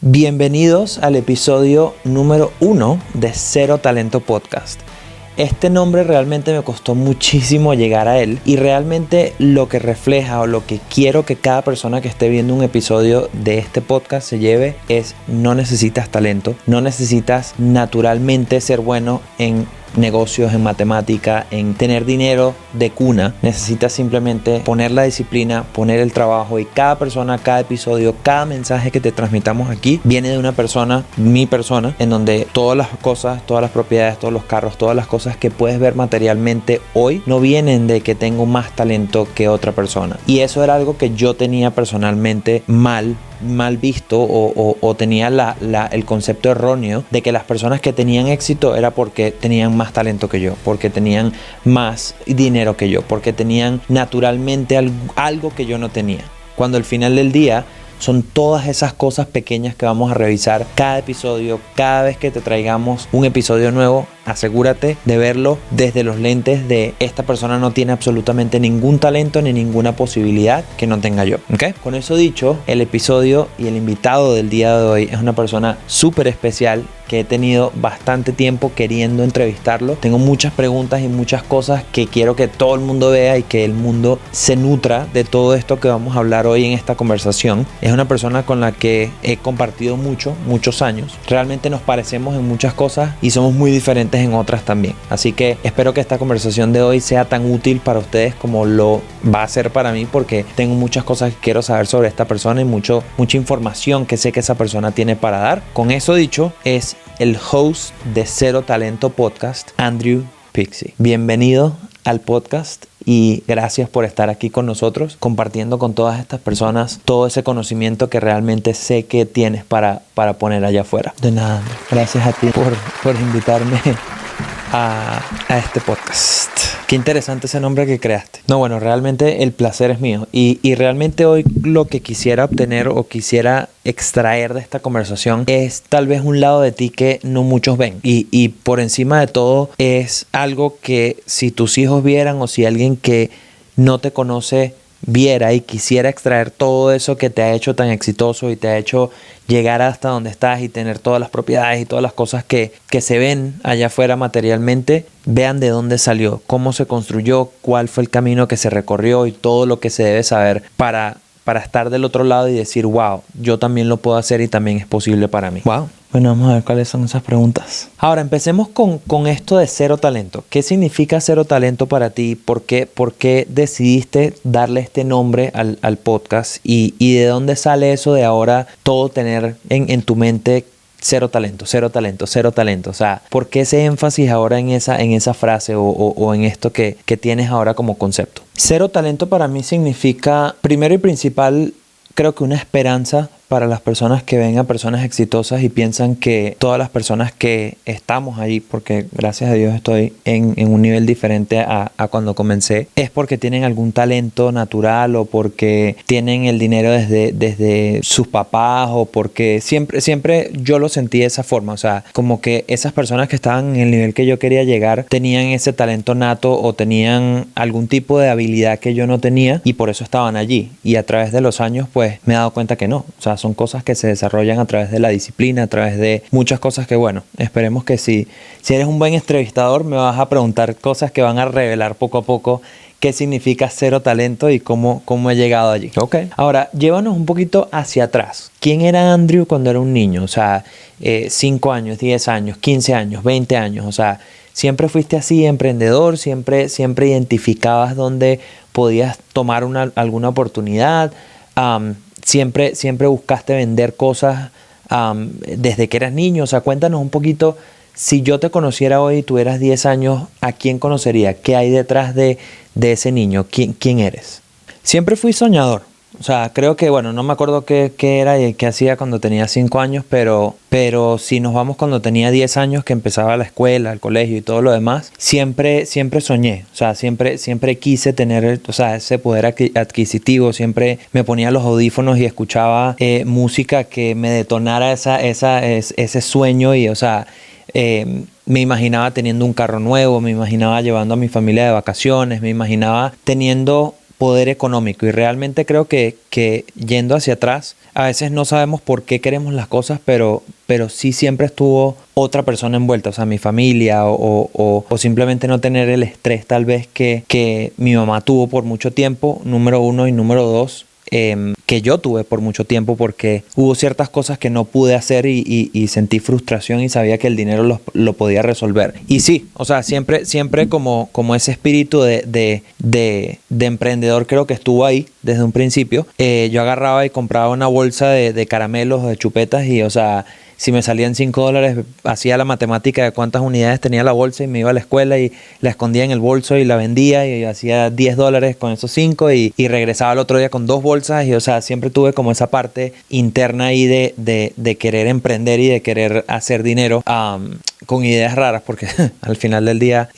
Bienvenidos al episodio número 1 de Cero Talento Podcast. Este nombre realmente me costó muchísimo llegar a él y realmente lo que refleja o lo que quiero que cada persona que esté viendo un episodio de este podcast se lleve es: no necesitas talento, no necesitas naturalmente ser bueno en negocios, en matemática, en tener dinero de cuna. Necesitas simplemente poner la disciplina, poner el trabajo, y cada persona, cada episodio, cada mensaje que te transmitamos aquí viene de una persona, mi persona, en donde todas las cosas, todas las propiedades, todos los carros, todas las cosas que puedes ver materialmente hoy no vienen de que tengo más talento que otra persona. Y eso era algo que yo tenía personalmente mal visto o tenía el concepto erróneo de que las personas que tenían éxito era porque tenían más talento que yo, porque tenían más dinero que yo, porque tenían naturalmente algo que yo no tenía, cuando al final del día son todas esas cosas pequeñas que vamos a revisar cada episodio. Cada vez que te traigamos un episodio nuevo, asegúrate de verlo desde los lentes de: esta persona no tiene absolutamente ningún talento ni ninguna posibilidad que no tenga yo. ¿Okay? Con eso dicho, el episodio y el invitado del día de hoy es una persona súper especial que he tenido bastante tiempo queriendo entrevistarlo. Tengo muchas preguntas y muchas cosas que quiero que todo el mundo vea y que el mundo se nutra de todo esto que vamos a hablar hoy en esta conversación. Es una persona con la que he compartido muchos años. Realmente nos parecemos en muchas cosas y somos muy diferentes en otras también. Así que espero que esta conversación de hoy sea tan útil para ustedes como lo va a ser para mí, porque tengo muchas cosas que quiero saber sobre esta persona y mucha información que sé que esa persona tiene para dar. Con eso dicho, es el host de Cero Talento Podcast, Andrew Pixie. Bienvenido al podcast y gracias por estar aquí con nosotros, compartiendo con todas estas personas todo ese conocimiento que realmente sé que tienes para poner allá afuera. De nada, gracias a ti por invitarme a este podcast. Qué interesante ese nombre que creaste. No, bueno, realmente el placer es mío. Y realmente hoy lo que quisiera obtener o quisiera extraer de esta conversación es tal vez un lado de ti que no muchos ven. Y por encima de todo es algo que si tus hijos vieran, o si alguien que no te conoce viera y quisiera extraer todo eso que te ha hecho tan exitoso y te ha hecho llegar hasta donde estás y tener todas las propiedades y todas las cosas que se ven allá afuera materialmente, vean de dónde salió, cómo se construyó, cuál fue el camino que se recorrió y todo lo que se debe saber para estar del otro lado y decir: wow, yo también lo puedo hacer y también es posible para mí. Wow. Bueno, vamos a ver cuáles son esas preguntas. Ahora, empecemos con esto de cero talento. ¿Qué significa cero talento para ti? ¿Por qué decidiste darle este nombre al podcast? ¿Y de dónde sale eso de ahora todo tener en tu mente cero talento, cero talento, cero talento? O sea, ¿por qué ese énfasis ahora en esa frase o en esto que tienes ahora como concepto? Cero talento para mí significa, primero y principal, creo que una esperanza para las personas que ven a personas exitosas y piensan que todas las personas que estamos ahí, porque gracias a Dios estoy en un nivel diferente a cuando comencé, es porque tienen algún talento natural o porque tienen el dinero desde sus papás, o porque siempre yo lo sentí de esa forma. O sea, como que esas personas que estaban en el nivel que yo quería llegar tenían ese talento nato o tenían algún tipo de habilidad que yo no tenía y por eso estaban allí. Y a través de los años pues me he dado cuenta que no. O sea, son cosas que se desarrollan a través de la disciplina, a través de muchas cosas que, bueno, esperemos que si eres un buen entrevistador me vas a preguntar cosas que van a revelar poco a poco qué significa cero talento y cómo he llegado allí. Ok. Ahora, llévanos un poquito hacia atrás. ¿Quién era Andrew cuando era un niño? O sea, 5 años, 10 años, 15 años, 20 años. O sea, ¿siempre fuiste así, emprendedor? ¿Siempre identificabas dónde podías tomar alguna oportunidad? Siempre buscaste vender cosas desde que eras niño. O sea, cuéntanos un poquito. Si yo te conociera hoy y tuvieras 10 años, ¿a quién conocería? ¿Qué hay detrás de ese niño? ¿Quién eres? Siempre fui soñador. O sea, creo que, bueno, no me acuerdo qué era y qué hacía cuando tenía 5 años, pero si nos vamos cuando tenía 10 años, que empezaba la escuela, el colegio y todo lo demás, siempre soñé. O sea, siempre quise tener, o sea, ese poder adquisitivo. Siempre me ponía los audífonos y escuchaba música que me detonara ese sueño. Y, o sea, me imaginaba teniendo un carro nuevo, me imaginaba llevando a mi familia de vacaciones, me imaginaba teniendo poder económico. Y realmente creo que yendo hacia atrás, a veces no sabemos por qué queremos las cosas, pero sí siempre estuvo otra persona envuelta, o sea, mi familia o simplemente no tener el estrés tal vez que mi mamá tuvo por mucho tiempo, número uno, y número dos, que yo tuve por mucho tiempo, porque hubo ciertas cosas que no pude hacer y sentí frustración y sabía que el dinero lo podía resolver. Y sí, o sea, siempre como ese espíritu de emprendedor creo que estuvo ahí desde un principio. Yo agarraba y compraba una bolsa de caramelos, de chupetas y, o sea, si me salían $5, hacía la matemática de cuántas unidades tenía la bolsa y me iba a la escuela y la escondía en el bolso y la vendía y hacía $10 con esos 5 y regresaba al otro día con 2 bolsas y, o sea, siempre tuve como esa parte interna ahí de querer emprender y de querer hacer dinero con ideas raras, porque al final del día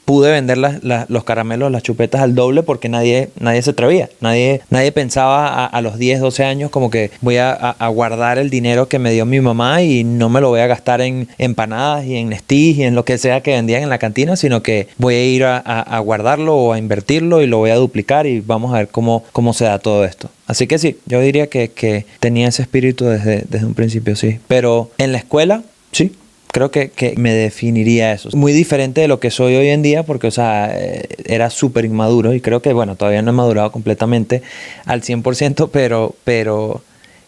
pude vender los caramelos, las chupetas al doble porque nadie se atrevía. Nadie pensaba a los 10, 12 años como que voy a guardar el dinero que me dio mi mamá y no me lo voy a gastar en empanadas y en Nestis y en lo que sea que vendían en la cantina, sino que voy a ir a guardarlo o a invertirlo y lo voy a duplicar y vamos a ver cómo se da todo esto. Así que sí, yo diría que tenía ese espíritu desde un principio, sí. Pero en la escuela, sí. Creo que me definiría eso. Muy diferente de lo que soy hoy en día porque, o sea, era súper inmaduro y creo que, bueno, todavía no he madurado completamente al 100%, pero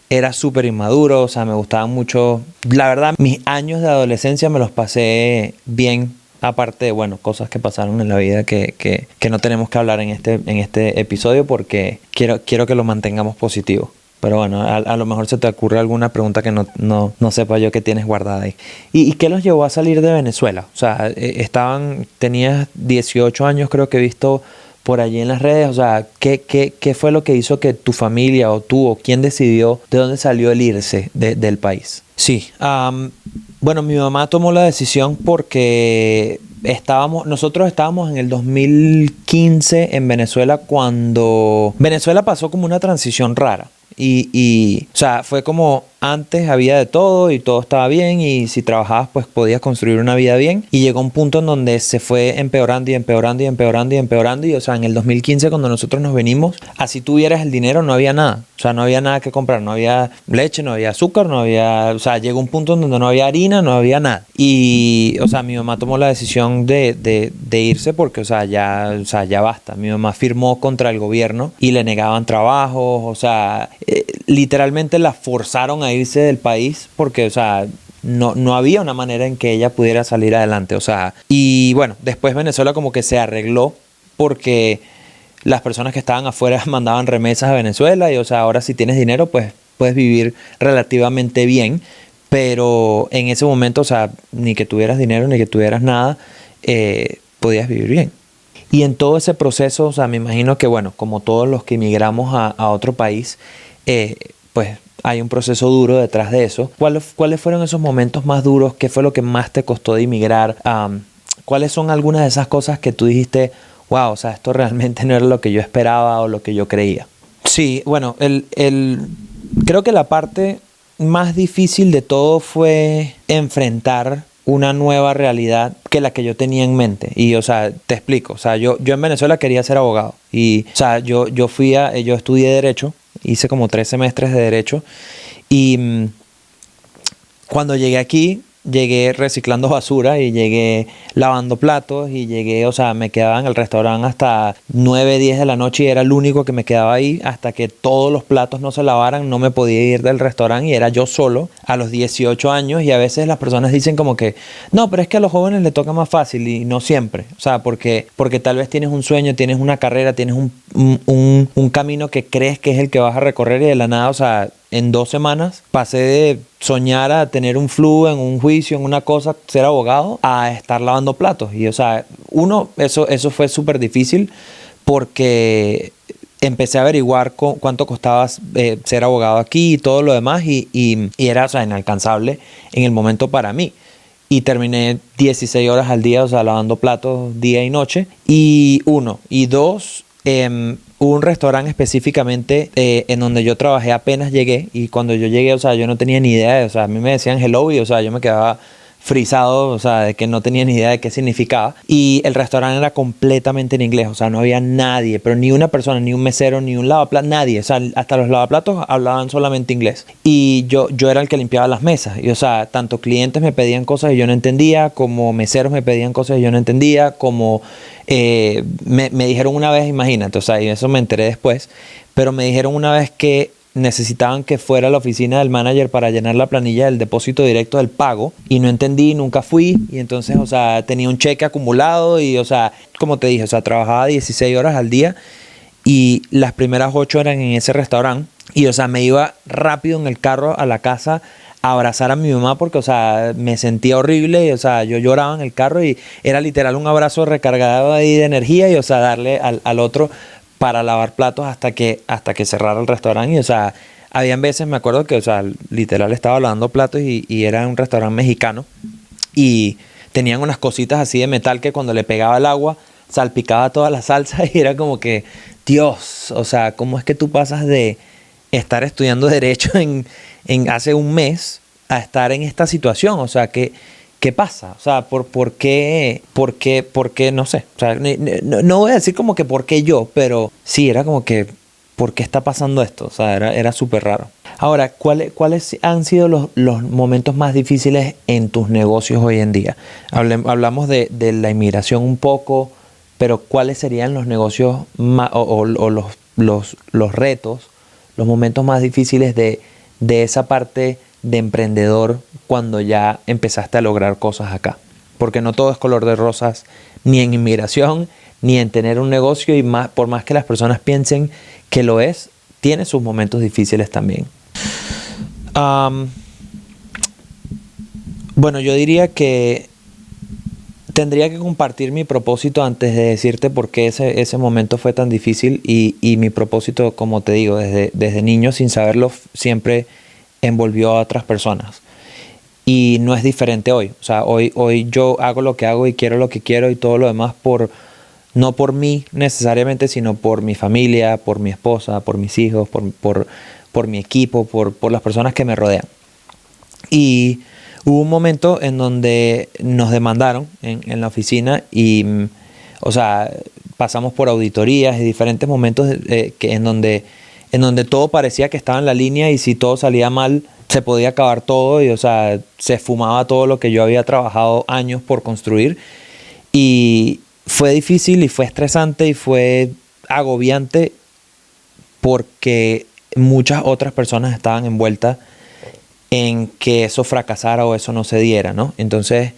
era súper inmaduro, o sea, me gustaba mucho. La verdad, mis años de adolescencia me los pasé bien, aparte de, bueno, cosas que pasaron en la vida que no tenemos que hablar en este episodio porque quiero que lo mantengamos positivo. Pero bueno, a lo mejor se te ocurre alguna pregunta que no sepa yo que tienes guardada ahí. ¿Y qué los llevó a salir de Venezuela? O sea, tenías 18 años, creo que he visto por allí en las redes. O sea, ¿qué fue lo que hizo que tu familia o tú o quién decidió de dónde salió el irse del país? Sí, bueno, mi mamá tomó la decisión porque nosotros estábamos en el 2015 en Venezuela cuando Venezuela pasó como una transición rara. O sea, fue como antes había de todo y todo estaba bien y si trabajabas pues podías construir una vida bien y llegó un punto en donde se fue empeorando y empeorando y empeorando y empeorando y, o sea, en el 2015 cuando nosotros nos venimos, así tuvieras el dinero no había nada, o sea, no había nada que comprar, no había leche, no había azúcar, o sea, llegó un punto en donde no había harina, no había nada y, o sea, mi mamá tomó la decisión de irse porque, o sea, ya basta. Mi mamá firmó contra el gobierno y le negaban trabajos, o sea, literalmente la forzaron a irse del país porque, o sea, no había una manera en que ella pudiera salir adelante, o sea, y bueno, después Venezuela como que se arregló porque las personas que estaban afuera mandaban remesas a Venezuela y, o sea, ahora si tienes dinero pues puedes vivir relativamente bien, pero en ese momento, o sea, ni que tuvieras dinero ni que tuvieras nada, podías vivir bien. Y en todo ese proceso, o sea, me imagino que, bueno, como todos los que emigramos a otro país, pues hay un proceso duro detrás de eso. ¿Cuáles fueron esos momentos más duros? ¿Qué fue lo que más te costó de emigrar? ¿Cuáles son algunas de esas cosas que tú dijiste, wow, o sea, esto realmente no era lo que yo esperaba o lo que yo creía? Sí, bueno, creo que la parte más difícil de todo fue enfrentar una nueva realidad que la que yo tenía en mente. Y, o sea, te explico. O sea, yo en Venezuela quería ser abogado. Y, o sea, yo estudié Derecho. Hice como 3 semestres de Derecho. Y cuando llegué aquí, llegué reciclando basura y llegué lavando platos y llegué, o sea, me quedaba en el restaurante hasta 9, 10 de la noche y era el único que me quedaba ahí hasta que todos los platos no se lavaran, no me podía ir del restaurante y era yo solo a los 18 años y a veces las personas dicen como que no, pero es que a los jóvenes les toca más fácil y no siempre, o sea, porque tal vez tienes un sueño, tienes una carrera, tienes un camino que crees que es el que vas a recorrer y de la nada, o sea, en 2 semanas pasé de soñar a tener un flu en un juicio, en una cosa, ser abogado, a estar lavando platos. Y, o sea, eso fue súper difícil porque empecé a averiguar cuánto costaba ser abogado aquí y todo lo demás y era, o sea, inalcanzable en el momento para mí. Y terminé 16 horas al día, o sea, lavando platos día y noche. Y 1. Y 2, hubo un restaurante específicamente en donde yo trabajé apenas llegué y cuando yo llegué, o sea, yo no tenía ni idea, o sea, a mí me decían hello y, o sea, yo me quedaba frisado, o sea, de que no tenía ni idea de qué significaba. Y el restaurante era completamente en inglés, o sea, no había nadie, pero ni una persona, ni un mesero, ni un lavaplatos, nadie. O sea, hasta los lavaplatos hablaban solamente inglés. Y yo era el que limpiaba las mesas. Y, o sea, tanto clientes me pedían cosas y yo no entendía, como meseros me pedían cosas y yo no entendía, como me dijeron una vez, imagínate, o sea, y eso me enteré después, pero me dijeron una vez que necesitaban que fuera a la oficina del manager para llenar la planilla del depósito directo del pago y no entendí, nunca fui y entonces, o sea, tenía un cheque acumulado y, o sea, como te dije, o sea, trabajaba 16 horas al día y las primeras 8 eran en ese restaurante y, o sea, me iba rápido en el carro a la casa a abrazar a mi mamá porque, o sea, me sentía horrible y, o sea, yo lloraba en el carro y era literal un abrazo recargado ahí de energía y, o sea, darle al otro para lavar platos hasta que cerrara el restaurante. Y, o sea, habían veces, me acuerdo que, o sea, literal estaba lavando platos y era un restaurante mexicano y tenían unas cositas así de metal que cuando le pegaba el agua salpicaba toda la salsa y era como que, Dios, o sea, ¿cómo es que tú pasas de estar estudiando derecho en hace un mes a estar en esta situación? O sea, ¿qué pasa? O sea, ¿por qué? No sé. O sea, no voy a decir como que por qué yo, pero sí, era como que, ¿por qué está pasando esto? O sea, era súper raro. Ahora, ¿cuáles han sido los momentos más difíciles en tus negocios hoy en día? Hablamos de la inmigración un poco, pero ¿cuáles serían los negocios o los retos, los momentos más difíciles de esa parte de emprendedor cuando ya empezaste a lograr cosas acá? Porque no todo es color de rosas, ni en inmigración, ni en tener un negocio, y más, por más que las personas piensen que lo es, tiene sus momentos difíciles también. Bueno, yo diría que tendría que compartir mi propósito antes de decirte por qué ese momento fue tan difícil y mi propósito, como te digo, desde niño, sin saberlo, siempre envolvió a otras personas. Y no es diferente hoy. O sea, hoy yo hago lo que hago y quiero lo que quiero y todo lo demás no por mí necesariamente, sino por mi familia, por mi esposa, por mis hijos, por mi equipo, por las personas que me rodean. Y hubo un momento en donde nos demandaron en la oficina y, o sea, pasamos por auditorías y diferentes momentos en donde todo parecía que estaba en la línea y si todo salía mal se podía acabar todo y, o sea, se esfumaba todo lo que yo había trabajado años por construir. Y fue difícil y fue estresante y fue agobiante porque muchas otras personas estaban envueltas en que eso fracasara o eso no se diera, ¿no? Entonces,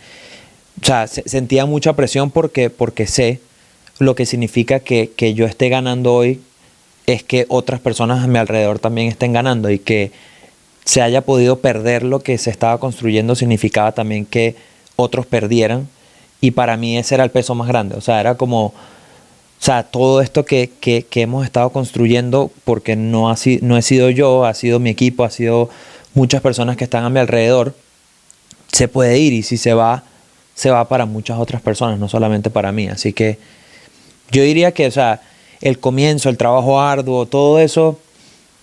o sea, sentía mucha presión porque sé lo que significa que yo esté ganando hoy es que otras personas a mi alrededor también estén ganando, y que se haya podido perder lo que se estaba construyendo significaba también que otros perdieran, y para mí ese era el peso más grande. O sea, era como, o sea, todo esto que hemos estado construyendo, porque no he sido yo, ha sido mi equipo, ha sido muchas personas que están a mi alrededor, se puede ir, y si se va para muchas otras personas, no solamente para mí. Así que yo diría que, o sea, el comienzo, el trabajo arduo, todo eso,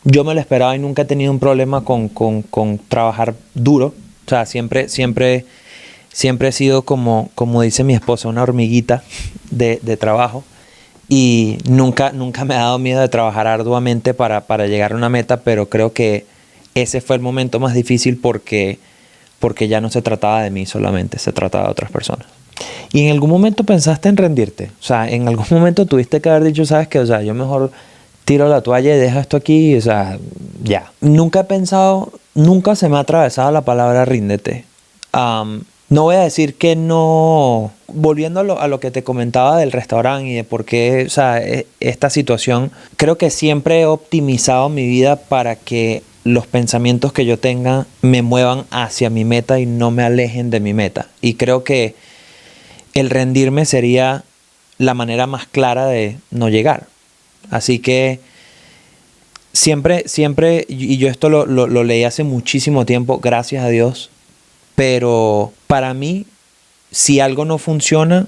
yo me lo esperaba y nunca he tenido un problema con trabajar duro. O sea, siempre he sido como dice mi esposa, una hormiguita de trabajo. Y nunca me ha dado miedo de trabajar arduamente para llegar a una meta, pero creo que ese fue el momento más difícil porque ya no se trataba de mí solamente, se trataba de otras personas. ¿Y en algún momento pensaste en rendirte? O sea, en algún momento tuviste que haber dicho, ¿sabes qué? O sea, yo mejor tiro la toalla y dejo esto aquí, o sea, ya. Nunca he pensado, nunca se me ha atravesado la palabra ríndete. No voy a decir que no. Volviendo a lo que te comentaba del restaurante y de por qué, o sea, esta situación, creo que siempre he optimizado mi vida para que los pensamientos que yo tenga me muevan hacia mi meta y no me alejen de mi meta. Y creo que el rendirme sería la manera más clara de no llegar. Así que siempre, y yo esto lo leí hace muchísimo tiempo, gracias a Dios, pero para mí, si algo no funciona,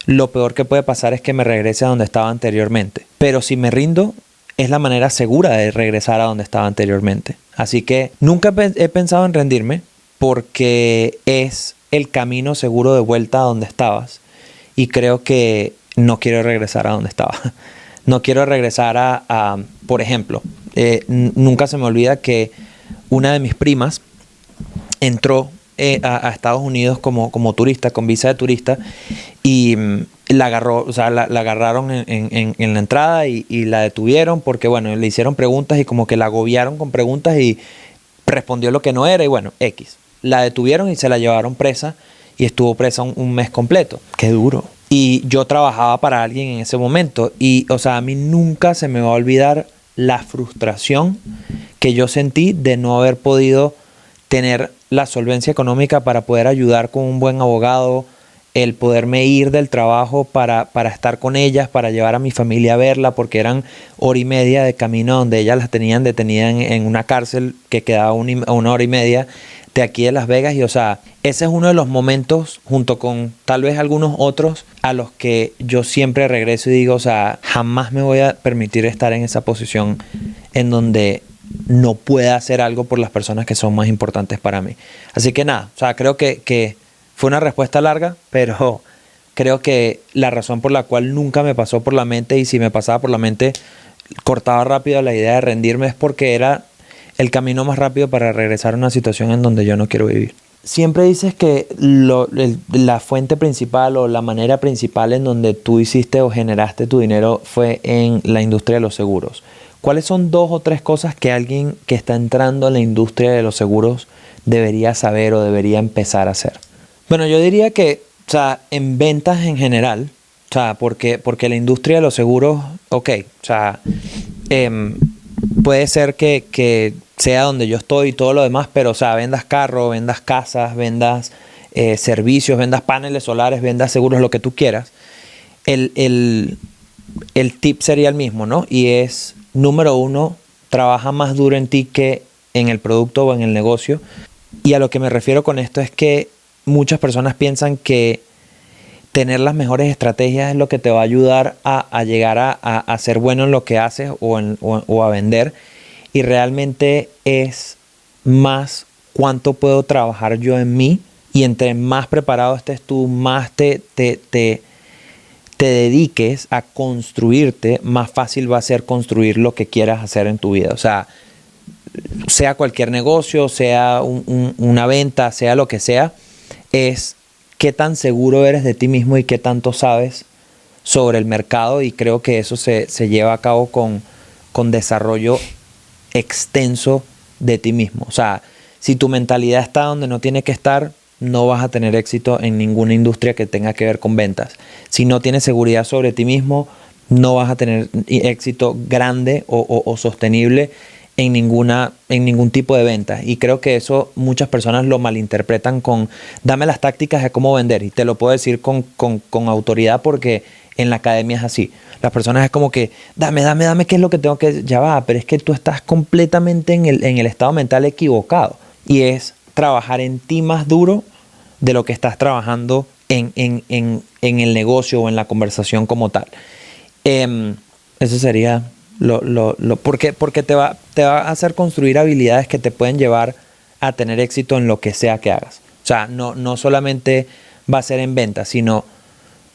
lo peor que puede pasar es que me regrese a donde estaba anteriormente. Pero si me rindo, es la manera segura de regresar a donde estaba anteriormente. Así que nunca he pensado en rendirme porque es el camino seguro de vuelta a donde estabas. Y creo que no quiero regresar a donde estaba. No quiero regresar por ejemplo, nunca se me olvida que una de mis primas entró a Estados Unidos como turista, con visa de turista, y la agarró, o sea, la agarraron en la entrada y la detuvieron porque, bueno, le hicieron preguntas y como que la agobiaron con preguntas y respondió lo que no era y bueno, X. La detuvieron y se la llevaron presa y estuvo presa un mes completo. Qué duro. Y yo trabajaba para alguien en ese momento y, o sea, a mí nunca se me va a olvidar la frustración que yo sentí de no haber podido tener la solvencia económica para poder ayudar con un buen abogado, el poderme ir del trabajo para estar con ellas, para llevar a mi familia a verla, porque eran hora y media de camino donde ellas las tenían detenidas en una cárcel que quedaba una hora y media de aquí de Las Vegas. Y o sea, ese es uno de los momentos, junto con tal vez algunos otros, a los que yo siempre regreso y digo, o sea, jamás me voy a permitir estar en esa posición en donde no pueda hacer algo por las personas que son más importantes para mí. Así que nada, o sea, creo que fue una respuesta larga, pero creo que la razón por la cual nunca me pasó por la mente, y si me pasaba por la mente cortaba rápido la idea de rendirme, es porque era el camino más rápido para regresar a una situación en donde yo no quiero vivir. Siempre dices que la fuente principal o la manera principal en donde tú hiciste o generaste tu dinero fue en la industria de los seguros. ¿Cuáles son 2 o 3 cosas que alguien que está entrando en la industria de los seguros debería saber o debería empezar a hacer? Bueno, yo diría que, o sea, en ventas en general, o sea, porque la industria de los seguros, ok, o sea, puede ser que sea donde yo estoy y todo lo demás, pero, o sea, vendas carro, vendas casas, vendas servicios, vendas paneles solares, vendas seguros, lo que tú quieras, el tip sería el mismo, ¿no? Y es, número 1, trabaja más duro en ti que en el producto o en el negocio. Y a lo que me refiero con esto es que muchas personas piensan que tener las mejores estrategias es lo que te va a ayudar a llegar a ser bueno en lo que haces o a vender. Y realmente es más cuánto puedo trabajar yo en mí. Y entre más preparado estés tú, más te dediques a construirte, más fácil va a ser construir lo que quieras hacer en tu vida. O sea cualquier negocio, sea una venta, sea lo que sea, es qué tan seguro eres de ti mismo y qué tanto sabes sobre el mercado. Y creo que eso se lleva a cabo con desarrollo extenso de ti mismo. O sea, si tu mentalidad está donde no tiene que estar, no vas a tener éxito en ninguna industria que tenga que ver con ventas. Si no tienes seguridad sobre ti mismo, no vas a tener éxito grande o sostenible en ningún tipo de venta. Y creo que eso muchas personas lo malinterpretan con dame las tácticas de cómo vender. Y te lo puedo decir con autoridad porque en la academia es así. Las personas es como que dame qué es lo que tengo que... Ya va, pero es que tú estás completamente en el estado mental equivocado. Y es trabajar en ti más duro de lo que estás trabajando en el negocio o en la conversación como tal. Eso sería porque te va a hacer construir habilidades que te pueden llevar a tener éxito en lo que sea que hagas. O sea, no solamente va a ser en ventas, sino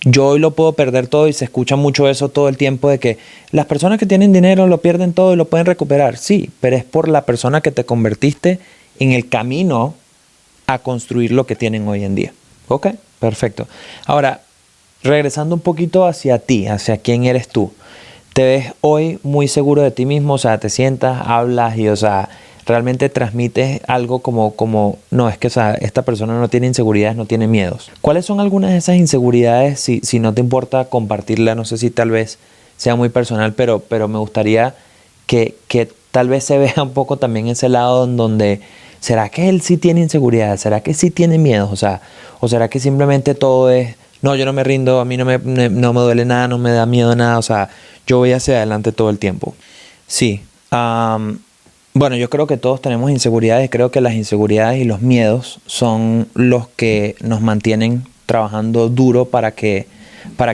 yo hoy lo puedo perder todo, y se escucha mucho eso todo el tiempo de que las personas que tienen dinero lo pierden todo y lo pueden recuperar. Sí, pero es por la persona que te convertiste en el camino a construir lo que tienen hoy en día. Ok, perfecto. Ahora, regresando un poquito hacia ti, hacia quién eres tú. Te ves hoy muy seguro de ti mismo, o sea, te sientas, hablas y, o sea, realmente transmites algo como no, es que, o sea, esta persona no tiene inseguridades, no tiene miedos. ¿Cuáles son algunas de esas inseguridades? Si no te importa compartirla, no sé si tal vez sea muy personal, pero me gustaría que tal vez se vea un poco también ese lado en donde, ¿será que él sí tiene inseguridades? ¿Será que sí tiene miedos? O sea, ¿o será que simplemente todo es, no, yo no me rindo, a mí no me duele nada, no me da miedo nada, o sea, yo voy hacia adelante todo el tiempo? Sí. Bueno, yo creo que todos tenemos inseguridades. Creo que las inseguridades y los miedos son los que nos mantienen trabajando duro para que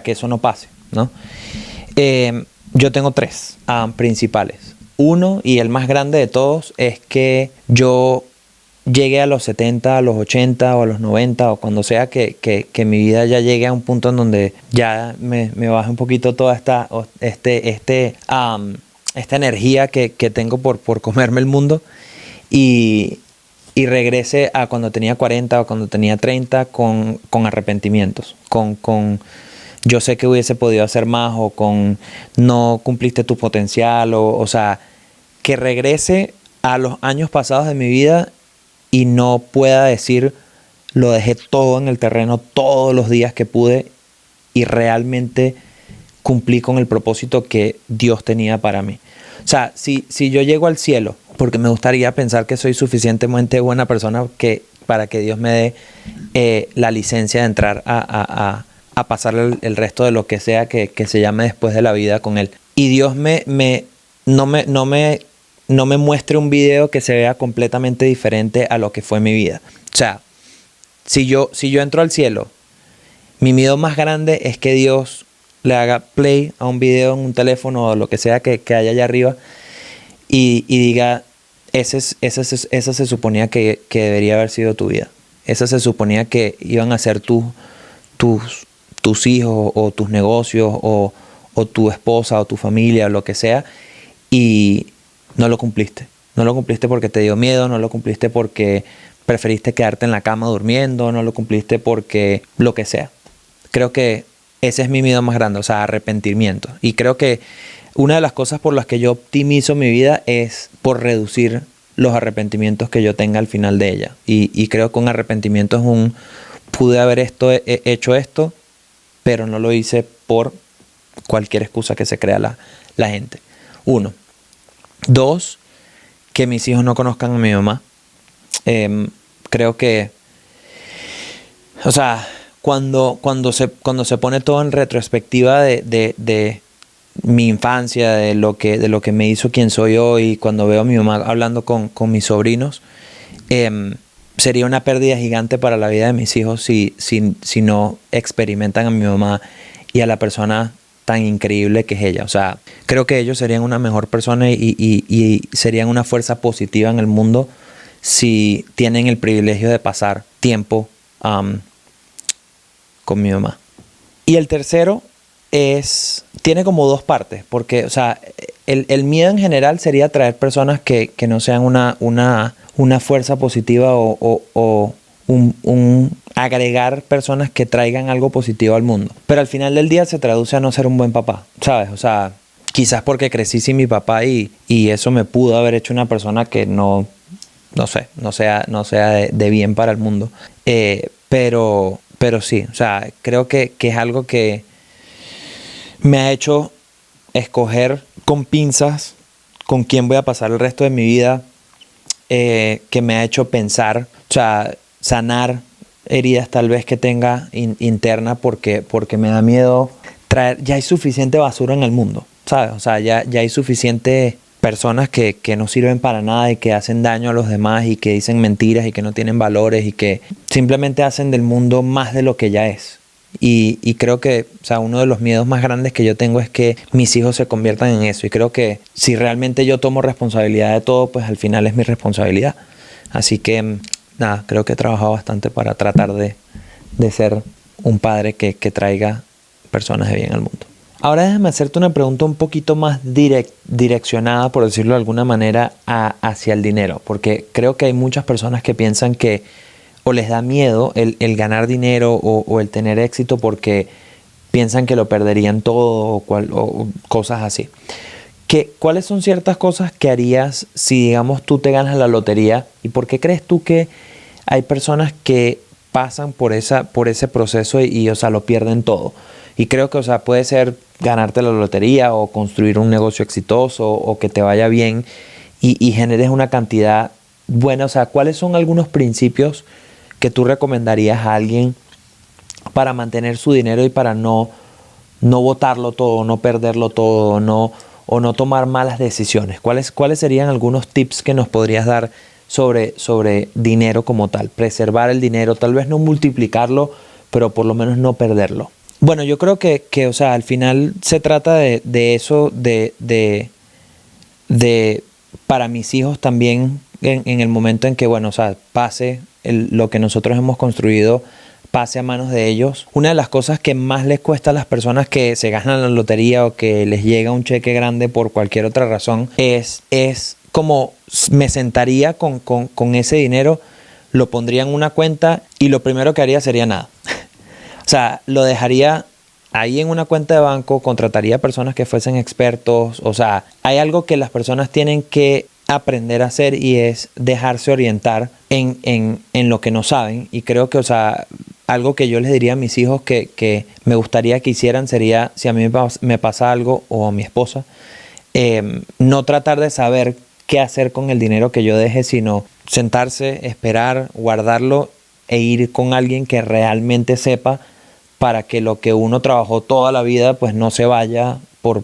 eso no pase, ¿no? Yo tengo 3 principales. Uno, y el más grande de todos, es que yo llegue a los 70, a los 80 o a los 90 o cuando sea que mi vida ya llegue a un punto en donde ya me baje un poquito toda esta energía que tengo por comerme el mundo y regrese a cuando tenía 40 o cuando tenía 30 con arrepentimientos, con yo sé que hubiese podido hacer más o con no cumpliste tu potencial o sea, que regrese a los años pasados de mi vida y no pueda decir lo dejé todo en el terreno todos los días que pude y realmente cumplí con el propósito que Dios tenía para mí. O sea, si yo llego al cielo, porque me gustaría pensar que soy suficientemente buena persona para que Dios me dé la licencia de entrar a pasar el resto de lo que sea que se llame después de la vida con Él. Y Dios no me muestre un video que se vea completamente diferente a lo que fue mi vida. O sea, si yo entro al cielo, mi miedo más grande es que Dios le haga play a un video en un teléfono o lo que sea que haya allá arriba y diga, esa se suponía que debería haber sido tu vida. Esa se suponía que iban a ser tus hijos o tus negocios o tu esposa o tu familia o lo que sea y no lo cumpliste. No lo cumpliste porque te dio miedo, no lo cumpliste porque preferiste quedarte en la cama durmiendo, no lo cumpliste porque lo que sea. Creo que ese es mi miedo más grande, o sea, arrepentimiento. Y creo que una de las cosas por las que yo optimizo mi vida es por reducir los arrepentimientos que yo tenga al final de ella. Y creo que un arrepentimiento es pude haber hecho esto, pero no lo hice por cualquier excusa que se crea la gente. 1. 2, que mis hijos no conozcan a mi mamá. Creo que, o sea, cuando se pone todo en retrospectiva de mi infancia, de lo que me hizo quien soy hoy, cuando veo a mi mamá hablando con mis sobrinos, sería una pérdida gigante para la vida de mis hijos si no experimentan a mi mamá y a la persona tan increíble que es ella. O sea, creo que ellos serían una mejor persona y serían una fuerza positiva en el mundo si tienen el privilegio de pasar tiempo con mi mamá. Y el tercero tiene como dos partes, porque, o sea, el miedo en general sería traer personas que no sean una fuerza positiva o agregar personas que traigan algo positivo al mundo. Pero al final del día se traduce a no ser un buen papá, ¿sabes? O sea, quizás porque crecí sin mi papá y eso me pudo haber hecho una persona que no sea de bien para el mundo. Pero sí, o sea, creo que es algo que me ha hecho escoger con pinzas con quién voy a pasar el resto de mi vida, que me ha hecho pensar, o sea, sanar heridas tal vez que tenga interna porque me da miedo traer, ya hay suficiente basura en el mundo, ¿sabes? O sea, ya hay suficiente personas que no sirven para nada y que hacen daño a los demás y que dicen mentiras y que no tienen valores y que simplemente hacen del mundo más de lo que ya es. Y creo que, o sea, uno de los miedos más grandes que yo tengo es que mis hijos se conviertan en eso. Y creo que si realmente yo tomo responsabilidad de todo, pues al final es mi responsabilidad. Así que, nada, creo que he trabajado bastante para tratar de ser un padre que traiga personas de bien al mundo. Ahora déjame hacerte una pregunta un poquito más direccionada, por decirlo de alguna manera, hacia el dinero. Porque creo que hay muchas personas que piensan que o les da miedo el ganar dinero o el tener éxito porque piensan que lo perderían todo o cosas así. ¿Cuáles son ciertas cosas que harías si, digamos, tú te ganas la lotería? ¿Y por qué crees tú que hay personas que pasan por ese proceso y o sea, lo pierden todo? Y creo que, o sea, puede ser ganarte la lotería o construir un negocio exitoso o que te vaya bien y generes una cantidad buena. O sea, ¿cuáles son algunos principios que tú recomendarías a alguien para mantener su dinero y para no botarlo todo, no perderlo todo, o no tomar malas decisiones? ¿Cuáles serían algunos tips que nos podrías dar sobre dinero como tal? Preservar el dinero, tal vez no multiplicarlo, pero por lo menos no perderlo. Bueno, yo creo que o sea, al final se trata de eso, para mis hijos también en el momento en que, bueno, o sea, pase lo que nosotros hemos construido, pase a manos de ellos. Una de las cosas que más les cuesta a las personas que se ganan la lotería o que les llega un cheque grande por cualquier otra razón es como me sentaría con ese dinero, lo pondría en una cuenta y lo primero que haría sería nada. O sea, lo dejaría ahí en una cuenta de banco, contrataría personas que fuesen expertos. O sea, hay algo que las personas tienen que aprender a hacer y es dejarse orientar en lo que no saben. Y creo que, o sea, algo que yo les diría a mis hijos que me gustaría que hicieran sería, si a mí me pasa algo o a mi esposa, no tratar de saber qué hacer con el dinero que yo deje, sino sentarse, esperar, guardarlo e ir con alguien que realmente sepa, para que lo que uno trabajó toda la vida pues no se vaya por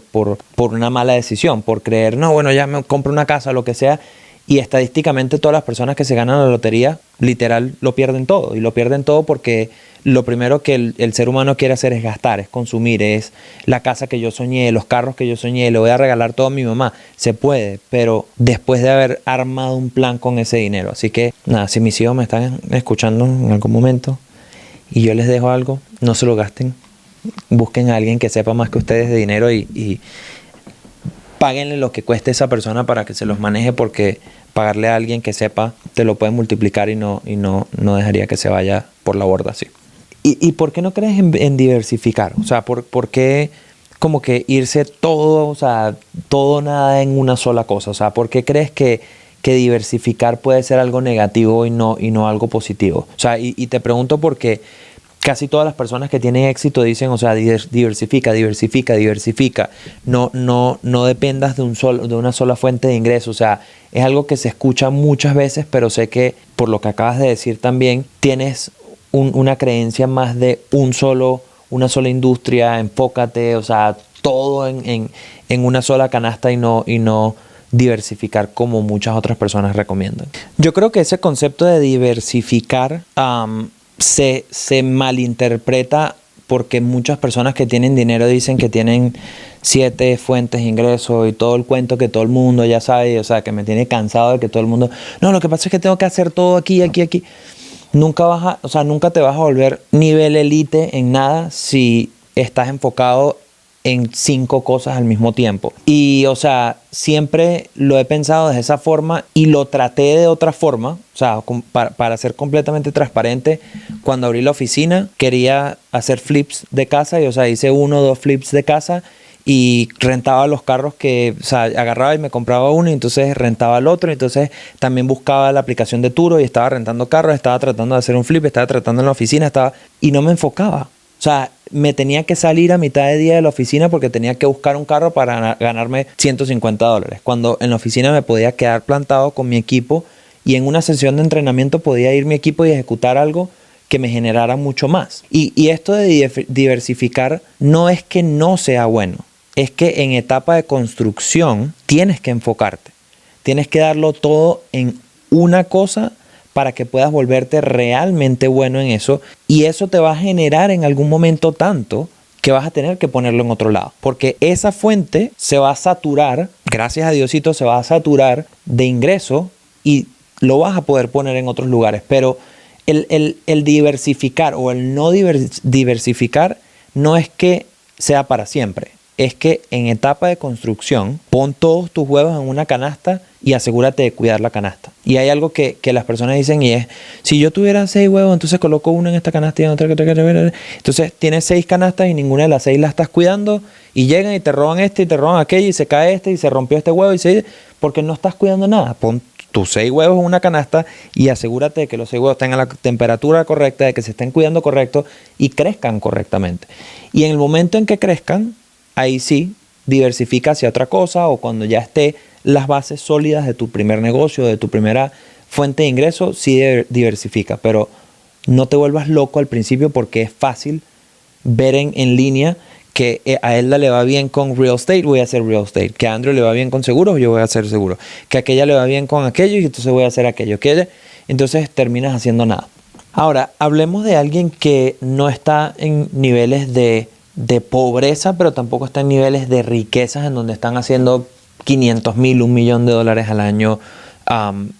una mala decisión, por creer, no, bueno, ya me compro una casa, lo que sea. Y estadísticamente todas las personas que se ganan la lotería literal lo pierden todo. Y lo pierden todo porque lo primero que el ser humano quiere hacer es gastar, es consumir, es la casa que yo soñé, los carros que yo soñé, le voy a regalar todo a mi mamá. Se puede, pero después de haber armado un plan con ese dinero. Así que nada, si mis hijos me están escuchando en algún momento y yo les dejo algo, no se lo gasten. Busquen a alguien que sepa más que ustedes de dinero y páguenle lo que cueste esa persona para que se los maneje, porque pagarle a alguien que sepa te lo puede multiplicar y no dejaría que se vaya por la borda así. ¿Y por qué no crees en diversificar? O sea, ¿por qué como que irse todo, o sea, todo nada en una sola cosa? O sea, ¿por qué crees que diversificar puede ser algo negativo y no algo positivo? O sea, y te pregunto porque casi todas las personas que tienen éxito dicen, o sea, diversifica. No dependas de una sola fuente de ingreso. O sea, es algo que se escucha muchas veces, pero sé que por lo que acabas de decir también tienes una creencia más de una sola industria. Enfócate, o sea, todo en una sola canasta y no diversificar como muchas otras personas recomiendan. Yo creo que ese concepto de diversificar se malinterpreta porque muchas personas que tienen dinero dicen que tienen 7 fuentes de ingreso y todo el cuento que todo el mundo ya sabe. O sea, que me tiene cansado de que todo el mundo, no, lo que pasa es que tengo que hacer todo aquí. Nunca te vas a volver nivel elite en nada si estás enfocado en 5 cosas al mismo tiempo. Y, o sea, siempre lo he pensado de esa forma y lo traté de otra forma. O sea, para ser completamente transparente, cuando abrí la oficina quería hacer flips de casa y, o sea, hice 1 o 2 flips de casa y rentaba los carros que, o sea, agarraba y me compraba uno y entonces rentaba el otro. Entonces también buscaba la aplicación de Turo y estaba rentando carros, estaba tratando de hacer un flip, estaba tratando en la oficina, y no me enfocaba. O sea, me tenía que salir a mitad de día de la oficina porque tenía que buscar un carro para ganarme $150. Cuando en la oficina me podía quedar plantado con mi equipo y en una sesión de entrenamiento podía ir mi equipo y ejecutar algo que me generara mucho más. Y esto de diversificar no es que no sea bueno. Es que en etapa de construcción tienes que enfocarte. Tienes que darlo todo en una cosa para que puedas volverte realmente bueno en eso, y eso te va a generar en algún momento tanto que vas a tener que ponerlo en otro lado, porque esa fuente se va a saturar, gracias a Diosito se va a saturar de ingreso y lo vas a poder poner en otros lugares. Pero el diversificar o el no diversificar no es que sea para siempre. Es que en etapa de construcción pon todos tus huevos en una canasta y asegúrate de cuidar la canasta. Y hay algo que las personas dicen y es, si yo tuviera 6 huevos, entonces coloco uno en esta canasta y en otra. Entonces tienes 6 canastas y ninguna de las 6 la estás cuidando y llegan y te roban este y te roban aquello y se cae este y se rompió este huevo porque no estás cuidando nada. Pon tus 6 huevos en una canasta y asegúrate de que los 6 huevos tengan la temperatura correcta, de que se estén cuidando correcto y crezcan correctamente. Y en el momento en que crezcan, ahí sí, diversifica hacia otra cosa, o cuando ya esté las bases sólidas de tu primer negocio, de tu primera fuente de ingreso, sí diversifica. Pero no te vuelvas loco al principio porque es fácil ver en línea que a Elda le va bien con real estate, voy a hacer real estate. Que a Andrew le va bien con seguros, yo voy a hacer seguros. Que a aquella le va bien con aquello y entonces voy a hacer aquello. Entonces terminas haciendo nada. Ahora, hablemos de alguien que no está en niveles de pobreza, pero tampoco está en niveles de riquezas en donde están haciendo $500,000, $1,000,000 al año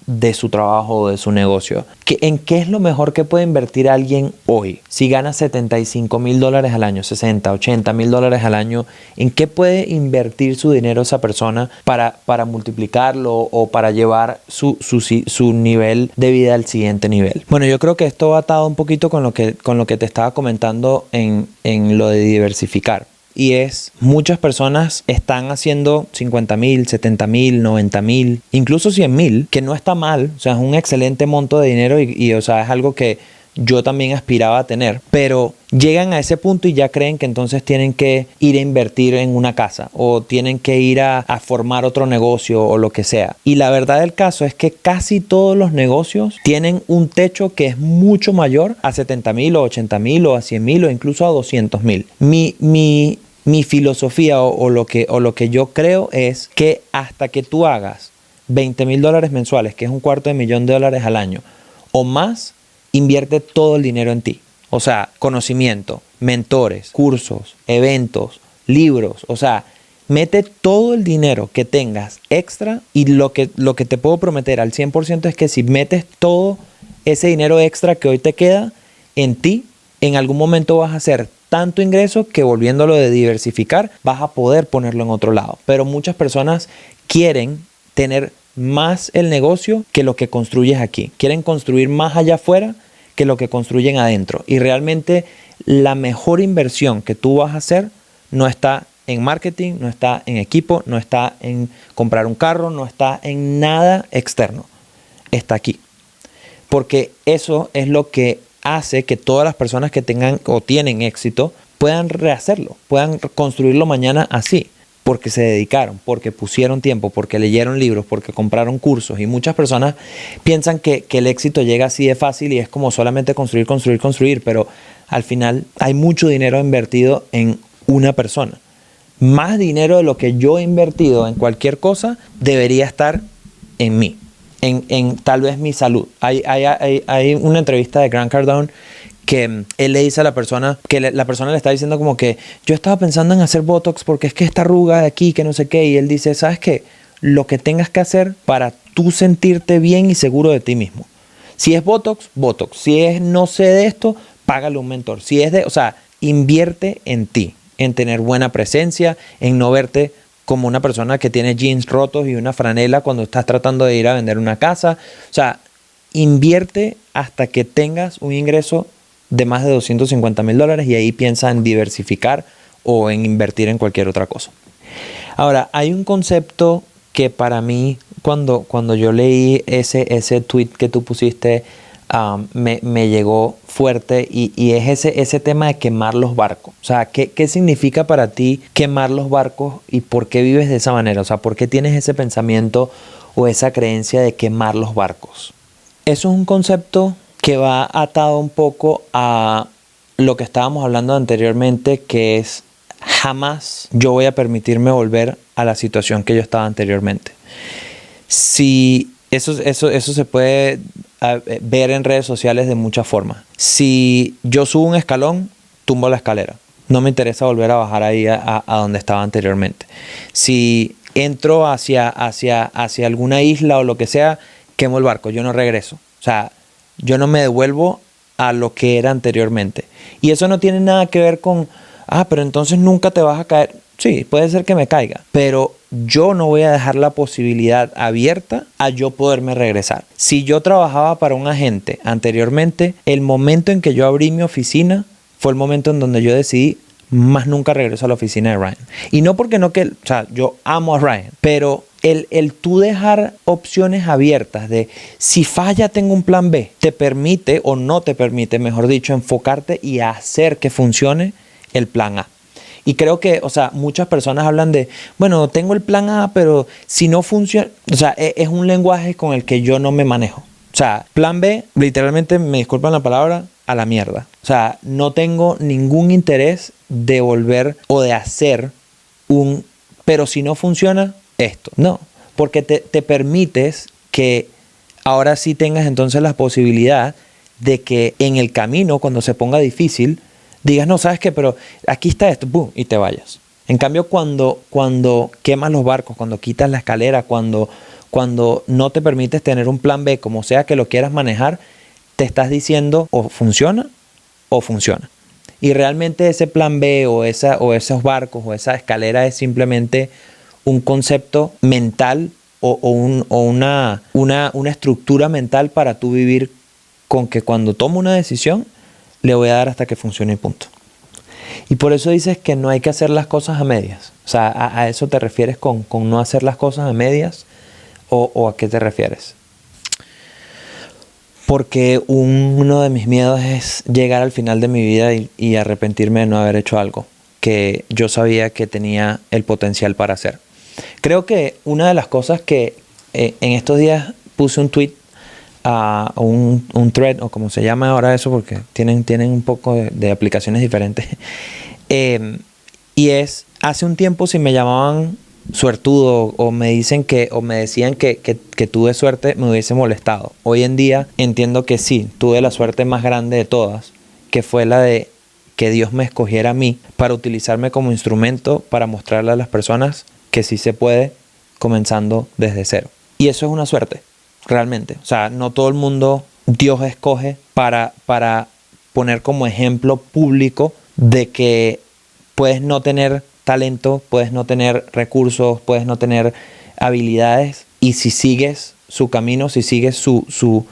de su trabajo o de su negocio. ¿En qué es lo mejor que puede invertir alguien hoy? Si gana $75,000 al año, 60, $80,000 al año, ¿en qué puede invertir su dinero esa persona para multiplicarlo o para llevar su nivel de vida al siguiente nivel? Bueno, yo creo que esto va atado un poquito con lo que te estaba comentando en lo de diversificar. Y muchas personas están haciendo 50,000, 70,000, 90,000, incluso 100,000, que no está mal. O sea, es un excelente monto de dinero y o sea, es algo que yo también aspiraba a tener. Pero llegan a ese punto y ya creen que entonces tienen que ir a invertir en una casa o tienen que ir a formar otro negocio o lo que sea. Y la verdad del caso es que casi todos los negocios tienen un techo que es mucho mayor a 70,000 o 80,000 o a 100,000 o incluso a 200,000. Mi filosofía o lo que yo creo es que hasta que tú hagas $20,000 mensuales, que es $250,000 al año o más, invierte todo el dinero en ti. O sea, conocimiento, mentores, cursos, eventos, libros. O sea, mete todo el dinero que tengas extra y lo que te puedo prometer al 100% es que si metes todo ese dinero extra que hoy te queda en ti, en algún momento vas a hacer tanto ingreso que, volviéndolo de diversificar, vas a poder ponerlo en otro lado. Pero muchas personas quieren tener más el negocio que lo que construyes aquí. Quieren construir más allá afuera que lo que construyen adentro. Y realmente la mejor inversión que tú vas a hacer no está en marketing, no está en equipo, no está en comprar un carro, no está en nada externo. Está aquí. Porque eso es lo que hace que todas las personas que tengan o tienen éxito puedan rehacerlo, puedan construirlo mañana así. Porque se dedicaron, porque pusieron tiempo, porque leyeron libros, porque compraron cursos. Y muchas personas piensan que el éxito llega así de fácil y es como solamente construir. Pero al final hay mucho dinero invertido en una persona. Más dinero de lo que yo he invertido en cualquier cosa debería estar en mí, en tal vez mi salud. Hay una entrevista de Grant Cardone que él le dice a la persona, que la persona le está diciendo como que yo estaba pensando en hacer Botox porque es que esta arruga de aquí, que no sé qué, y él dice, ¿sabes qué? Lo que tengas que hacer para tú sentirte bien y seguro de ti mismo. Si es Botox, Botox. Si es no sé de esto, págale un mentor. Si es o sea, invierte en ti, en tener buena presencia, en no verte como una persona que tiene jeans rotos y una franela cuando estás tratando de ir a vender una casa. O sea, invierte hasta que tengas un ingreso de más de $250,000 y ahí piensa en diversificar o en invertir en cualquier otra cosa. Ahora, hay un concepto que para mí, cuando yo leí ese tweet que tú pusiste, me llegó fuerte y es ese tema de quemar los barcos. O sea, ¿qué significa para ti quemar los barcos y por qué vives de esa manera? O sea, ¿por qué tienes ese pensamiento o esa creencia de quemar los barcos? Eso es un concepto que va atado un poco a lo que estábamos hablando anteriormente, que es jamás yo voy a permitirme volver a la situación que yo estaba anteriormente. Si eso se puede ver en redes sociales de muchas formas. Si yo subo un escalón, tumbo la escalera. No me interesa volver a bajar ahí a donde estaba anteriormente. Si entro hacia alguna isla o lo que sea, quemo el barco, yo no regreso. O sea, yo no me devuelvo a lo que era anteriormente. Y eso no tiene nada que ver con, pero entonces nunca te vas a caer. Sí, puede ser que me caiga, pero yo no voy a dejar la posibilidad abierta a yo poderme regresar. Si yo trabajaba para un agente anteriormente, el momento en que yo abrí mi oficina fue el momento en donde yo decidí más nunca regreso a la oficina de Ryan. Y no porque o sea, yo amo a Ryan, pero el tú dejar opciones abiertas de si falla tengo un plan B, te permite o no te permite, mejor dicho, enfocarte y hacer que funcione el plan A. Y creo que, o sea, muchas personas hablan de, bueno, tengo el plan A, pero si no funciona, o sea, es un lenguaje con el que yo no me manejo. O sea, plan B, literalmente, me disculpan la palabra, a la mierda. O sea, no tengo ningún interés de volver o de hacer pero si no funciona, esto. No, porque te permites que ahora sí tengas entonces la posibilidad de que en el camino, cuando se ponga difícil, digas, no, ¿sabes qué? Pero aquí está esto, ¡boom! Y te vayas. En cambio, cuando quemas los barcos, cuando quitas la escalera, cuando cuando no te permites tener un plan B, como sea que lo quieras manejar, te estás diciendo o funciona o funciona. Y realmente ese plan B o esos barcos o esa escalera es simplemente un concepto mental o una estructura mental para tú vivir con que cuando tomo una decisión le voy a dar hasta que funcione y punto. Y por eso dices que no hay que hacer las cosas a medias. O sea, ¿a eso te refieres con no hacer las cosas a medias? ¿O a qué te refieres? Porque uno de mis miedos es llegar al final de mi vida y arrepentirme de no haber hecho algo que yo sabía que tenía el potencial para hacer. Creo que una de las cosas que en estos días puse un tweet, un thread, o como se llama ahora eso, porque tienen un poco de aplicaciones diferentes. Y es, hace un tiempo si me llamaban suertudo o me decían que tuve suerte, me hubiese molestado. Hoy en día entiendo que sí, tuve la suerte más grande de todas, que fue la de que Dios me escogiera a mí para utilizarme como instrumento para mostrarle a las personas que sí se puede, comenzando desde cero. Y eso es una suerte, realmente. O sea, no todo el mundo Dios escoge para poner como ejemplo público de que puedes no tener talento, puedes no tener recursos, puedes no tener habilidades, y si sigues su camino, si sigues su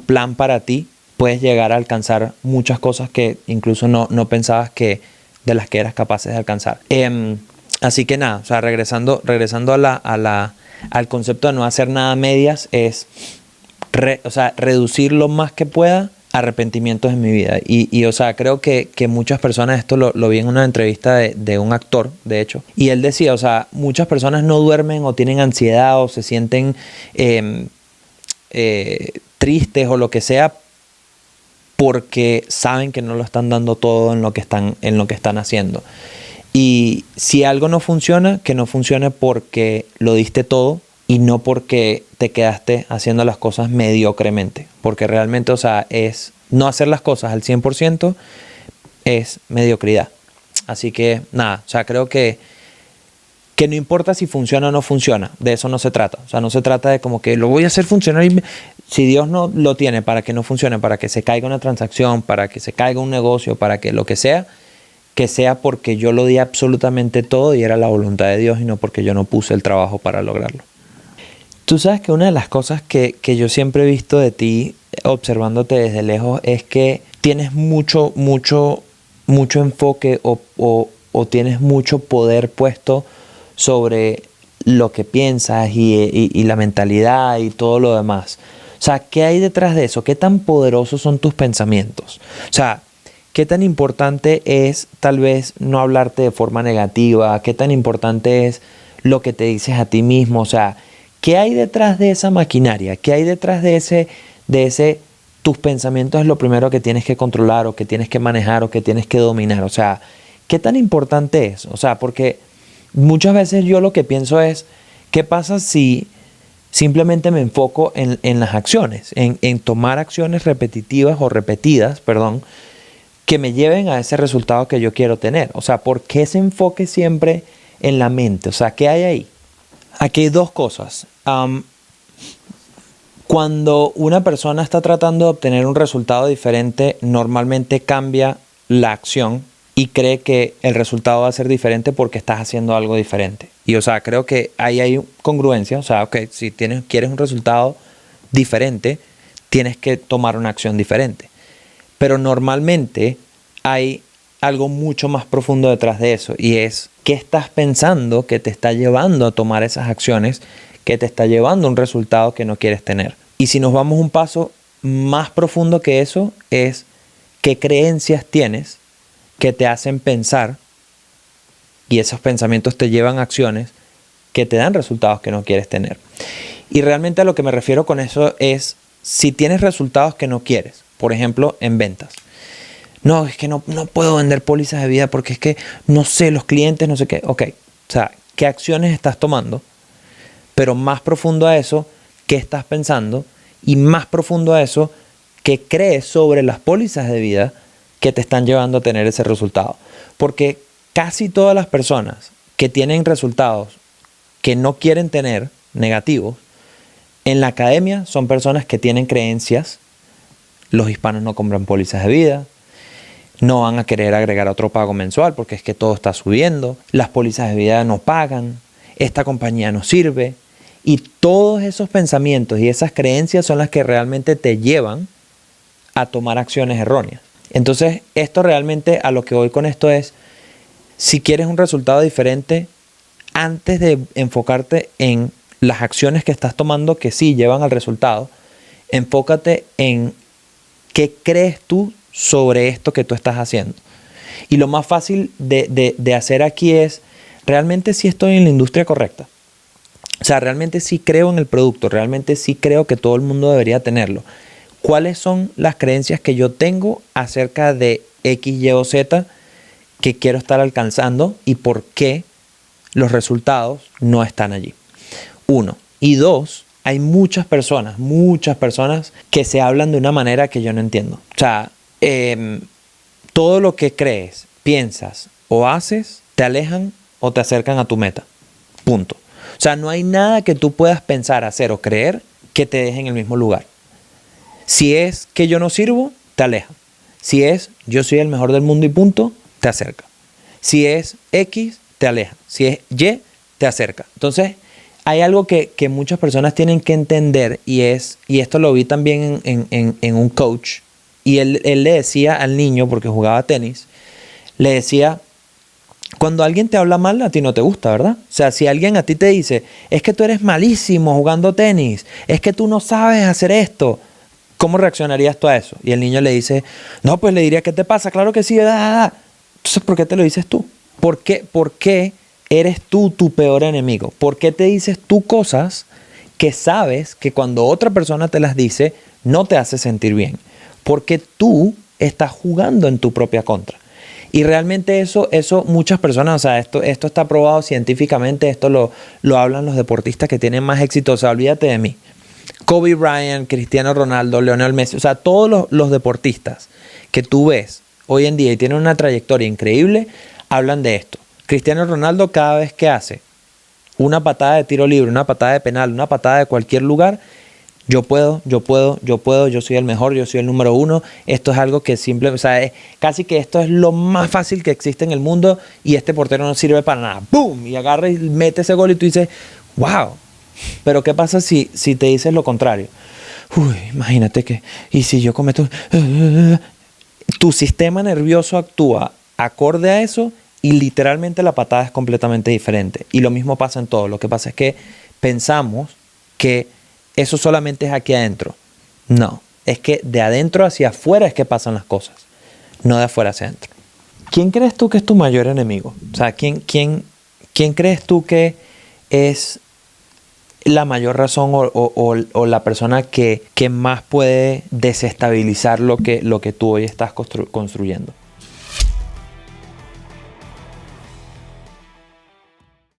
plan para ti, puedes llegar a alcanzar muchas cosas que incluso no pensabas que de las que eras capaces de alcanzar. Así que nada, o sea, regresando al concepto de no hacer nada a medias, es reducir lo más que pueda arrepentimientos en mi vida. Y o sea, creo que muchas personas, esto lo vi en una entrevista de un actor, de hecho, y él decía, o sea, muchas personas no duermen o tienen ansiedad o se sienten tristes o lo que sea porque saben que no lo están dando todo en lo que están haciendo. Y si algo no funciona, que no funcione porque lo diste todo y no porque te quedaste haciendo las cosas mediocremente. Porque realmente, o sea, es no hacer las cosas al 100% es mediocridad. Así que nada, o sea, creo que no importa si funciona o no funciona, de eso no se trata. O sea, no se trata de como que lo voy a hacer funcionar y si Dios no lo tiene para que no funcione, para que se caiga una transacción, para que se caiga un negocio, para que lo que sea porque yo lo di absolutamente todo y era la voluntad de Dios y no porque yo no puse el trabajo para lograrlo. Tú sabes que una de las cosas que yo siempre he visto de ti, observándote desde lejos, es que tienes mucho enfoque o tienes mucho poder puesto sobre lo que piensas y la mentalidad y todo lo demás. O sea, ¿qué hay detrás de eso? ¿Qué tan poderosos son tus pensamientos? O sea, ¿qué tan importante es tal vez no hablarte de forma negativa? ¿Qué tan importante es lo que te dices a ti mismo? O sea, ¿qué hay detrás de esa maquinaria? ¿Qué hay detrás de ese tus pensamientos es lo primero que tienes que controlar o que tienes que manejar o que tienes que dominar? O sea, ¿qué tan importante es? O sea, porque muchas veces yo lo que pienso es, ¿qué pasa si simplemente me enfoco en las acciones? En tomar acciones repetitivas o repetidas, que me lleven a ese resultado que yo quiero tener. O sea, ¿por qué ese enfoque siempre en la mente? O sea, ¿qué hay ahí? Aquí hay dos cosas. Cuando una persona está tratando de obtener un resultado diferente, normalmente cambia la acción y cree que el resultado va a ser diferente porque estás haciendo algo diferente. Y o sea, creo que ahí hay congruencia. O sea, okay, si quieres un resultado diferente, tienes que tomar una acción diferente. Pero normalmente hay algo mucho más profundo detrás de eso, y es qué estás pensando que te está llevando a tomar esas acciones, que te está llevando a un resultado que no quieres tener. Y si nos vamos un paso más profundo que eso, es qué creencias tienes que te hacen pensar, y esos pensamientos te llevan a acciones que te dan resultados que no quieres tener. Y realmente a lo que me refiero con eso es, si tienes resultados que no quieres, por ejemplo, en ventas. No, es que no puedo vender pólizas de vida porque es que no sé, los clientes, no sé qué. Ok, o sea, ¿qué acciones estás tomando? Pero más profundo a eso, ¿qué estás pensando? Y más profundo a eso, ¿qué crees sobre las pólizas de vida que te están llevando a tener ese resultado? Porque casi todas las personas que tienen resultados que no quieren tener, negativos, En la academia son personas que tienen creencias. Los hispanos no compran pólizas de vida. No van a querer agregar otro pago mensual porque es que todo está subiendo. Las pólizas de vida no pagan. Esta compañía no sirve. Y todos esos pensamientos y esas creencias son las que realmente te llevan a tomar acciones erróneas. Entonces, esto realmente, a lo que voy con esto es, si quieres un resultado diferente, antes de enfocarte en las acciones que estás tomando que sí llevan al resultado, enfócate en qué crees tú sobre esto que tú estás haciendo. Y lo más fácil de hacer aquí es, realmente sí estoy en la industria correcta. O sea, realmente sí creo en el producto, realmente sí creo que todo el mundo debería tenerlo. ¿Cuáles son las creencias que yo tengo acerca de X, Y o Z que quiero estar alcanzando y por qué los resultados no están allí? 1. Y 2, hay muchas personas que se hablan de una manera que yo no entiendo. O sea, todo lo que crees, piensas o haces te alejan o te acercan a tu meta. Punto. O sea, no hay nada que tú puedas pensar, hacer o creer que te deje en el mismo lugar. Si es que yo no sirvo, te aleja. Si es yo soy el mejor del mundo y punto, te acerca. Si es X, te aleja. Si es Y, te acerca. Entonces, hay algo que muchas personas tienen que entender y esto lo vi también en un coach. Y él le decía al niño, porque jugaba tenis, le decía, cuando alguien te habla mal, a ti no te gusta, ¿verdad? O sea, si alguien a ti te dice, es que tú eres malísimo jugando tenis, es que tú no sabes hacer esto, ¿cómo reaccionarías tú a eso? Y el niño le dice, no, pues le diría, ¿qué te pasa? Claro que sí, Entonces, ¿por qué te lo dices tú? ¿Por qué eres tú tu peor enemigo? ¿Por qué te dices tú cosas que sabes que cuando otra persona te las dice, no te hace sentir bien? Porque tú estás jugando en tu propia contra. Y realmente eso muchas personas, o sea, esto está probado científicamente, esto lo hablan los deportistas que tienen más éxito, o sea, olvídate de mí. Kobe Bryant, Cristiano Ronaldo, Lionel Messi, o sea, todos los deportistas que tú ves hoy en día y tienen una trayectoria increíble, hablan de esto. Cristiano Ronaldo cada vez que hace una patada de tiro libre, una patada de penal, una patada de cualquier lugar, yo puedo, yo soy el mejor, yo soy el número uno. Esto es algo que o sea, casi que esto es lo más fácil que existe en el mundo y este portero no sirve para nada. ¡Bum! Y agarra y mete ese gol y tú dices, wow. Pero ¿qué pasa si te dices lo contrario? Uy, imagínate que, y si yo cometo... Tu sistema nervioso actúa acorde a eso y literalmente la patada es completamente diferente. Y lo mismo pasa en todo. Lo que pasa es que pensamos que eso solamente es aquí adentro. No, es que de adentro hacia afuera es que pasan las cosas, no de afuera hacia adentro. ¿Quién crees tú que es tu mayor enemigo? O sea, ¿quién crees tú que es la mayor razón o la persona que más puede desestabilizar lo que tú hoy estás construyendo?